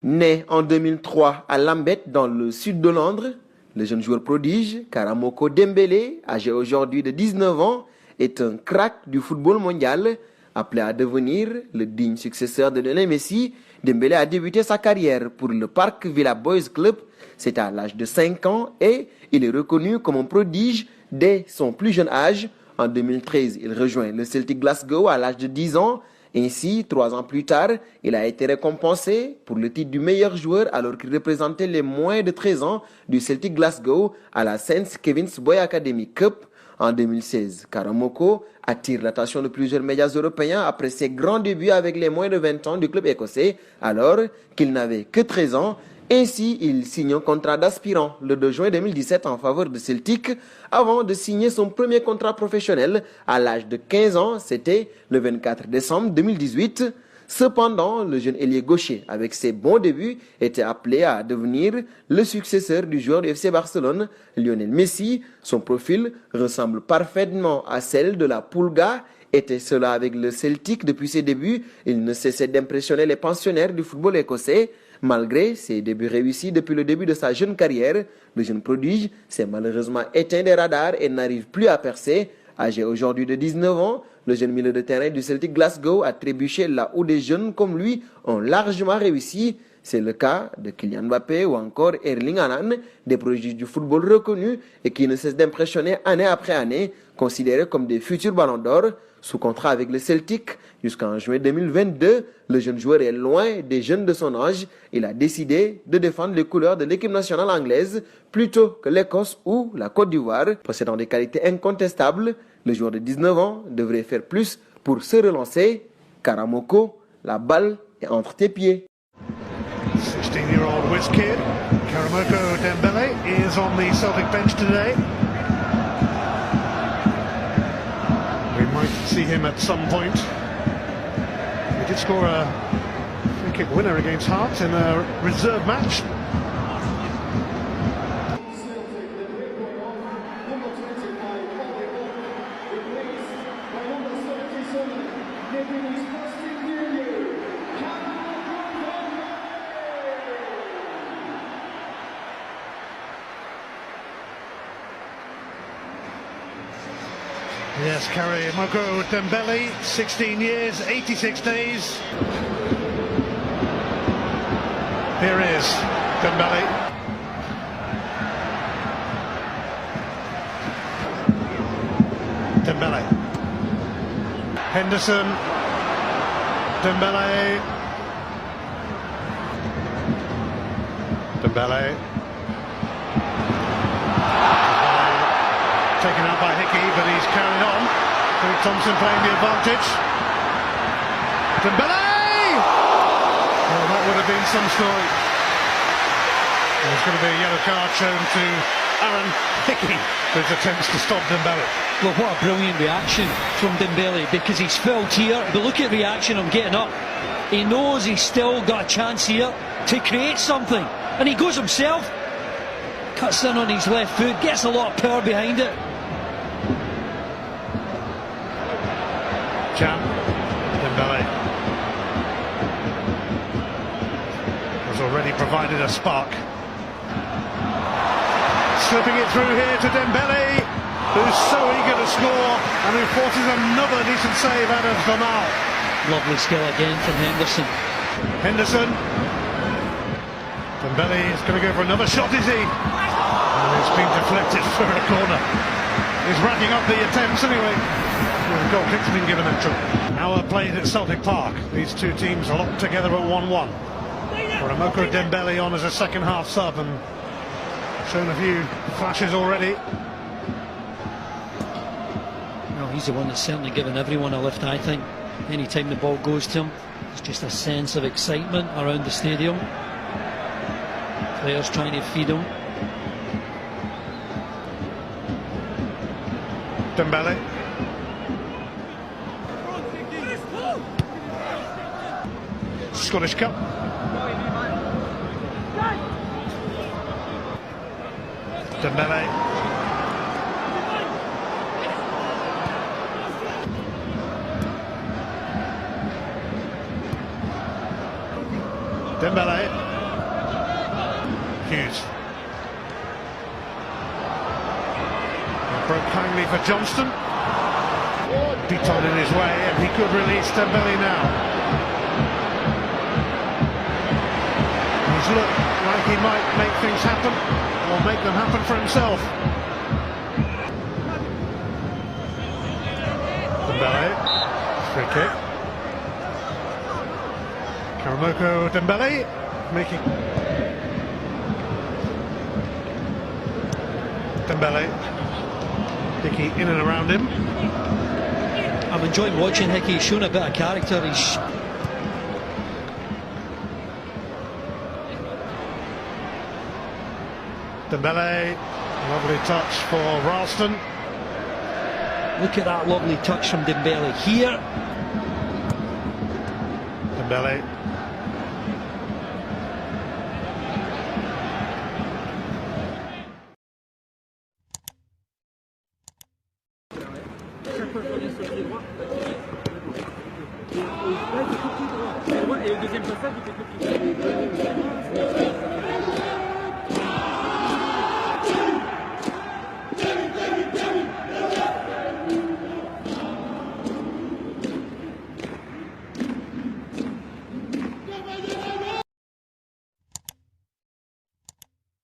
Né en 2003 à Lambeth, dans le sud de Londres, le jeune joueur prodige, Karamoko Dembélé, âgé aujourd'hui de 19 ans, est un crack du football mondial. Appelé à devenir le digne successeur de Lionel Messi, Dembélé a débuté sa carrière pour le Park Villa Boys Club. C'est à l'âge de 5 ans et il est reconnu comme un prodige dès son plus jeune âge. En 2013, il rejoint le Celtic Glasgow à l'âge de 10 ans. Ainsi, 3 ans plus tard, il a été récompensé pour le titre du meilleur joueur alors qu'il représentait les moins de 13 ans du Celtic Glasgow à la St. Kevin's Boy Academy Cup. En 2016, Karamoko attire l'attention de plusieurs médias européens après ses grands débuts avec les moins de 20 ans du club écossais, alors qu'il n'avait que 13 ans. Ainsi, il signe un contrat d'aspirant le 2 juin 2017 en faveur de Celtic avant de signer son premier contrat professionnel à l'âge de 15 ans, c'était le 24 décembre 2018. Cependant, le jeune ailier gaucher, avec ses bons débuts, était appelé à devenir le successeur du joueur du FC Barcelone, Lionel Messi. Son profil ressemble parfaitement à celle de la Pulga. Était cela avec le Celtic depuis ses débuts, il ne cessait d'impressionner les pensionnaires du football écossais. Malgré ses débuts réussis depuis le début de sa jeune carrière, le jeune prodige s'est malheureusement éteint des radars et n'arrive plus à percer. Âgé aujourd'hui de 19 ans, le jeune milieu de terrain du Celtic Glasgow a trébuché là où des jeunes comme lui ont largement réussi. C'est le cas de Kylian Mbappé ou encore Erling Haaland, des prodiges du football reconnus et qui ne cessent d'impressionner année après année, considérés comme des futurs ballons d'or. Sous contrat avec le Celtic jusqu'en juin 2022, le jeune joueur est loin des jeunes de son âge. Il a décidé de défendre les couleurs de l'équipe nationale anglaise plutôt que l'Écosse ou la Côte d'Ivoire. Possédant des qualités incontestables, le joueur de 19 ans devrait faire plus pour se relancer. Karamoko, la balle est entre tes pieds. 16-year-old whiz kid, Karamoko Dembélé is on the Celtic bench today. We might see him at some point. He did score a free kick winner against Hearts in a reserve match. Yes, Karamoko Dembélé, 16 years, 86 days. Here is Dembélé. Dembélé. Henderson. Dembélé. Dembélé. Taken out by Hickey, but he's carried on. Craig Thompson playing the advantage. Dembélé! Well, that would have been some story. There's going to be a yellow card shown to Aaron Hickey for his attempts to stop Dembélé. Well, what a brilliant reaction from Dembélé, because he's felt here. But look at reaction of getting up. He knows he's still got a chance here to create something. And he goes himself, cuts in on his left foot, gets a lot of power behind it. Can Dembélé has already provided a spark. Slipping it through here to Dembélé, who's so eager to score and who forces another decent save out of Zamal. Lovely skill again from Henderson. Henderson. Dembélé is going to go for another shot, is he? And it's been deflected for a corner. He's racking up the attempts anyway. The goal kick's been given a try. Hour played at Celtic Park. These two teams are locked together at 1-1. Karamoko Dembélé on as a second half sub and shown a few flashes already. Well, he's the one that's certainly given everyone a lift, I think. Anytime the ball goes to him, there's just a sense of excitement around the stadium. Players trying to feed him. Dembélé. Scottish Cup. Dembélé. Dembele. Hughes. Broke kindly for Johnston. Piton in his way, and he could release Dembele now. He's looked like he might make things happen, or make them happen for himself. Dembele, free kick. Karamoko Dembele making. Dembele. Hickey in and around him. I'm enjoying watching Hickey. He's shown a bit of character. He's Dembele, lovely touch for Ralston. Look at that lovely touch from Dembele here. Dembele. Et le deuxième passage, il fait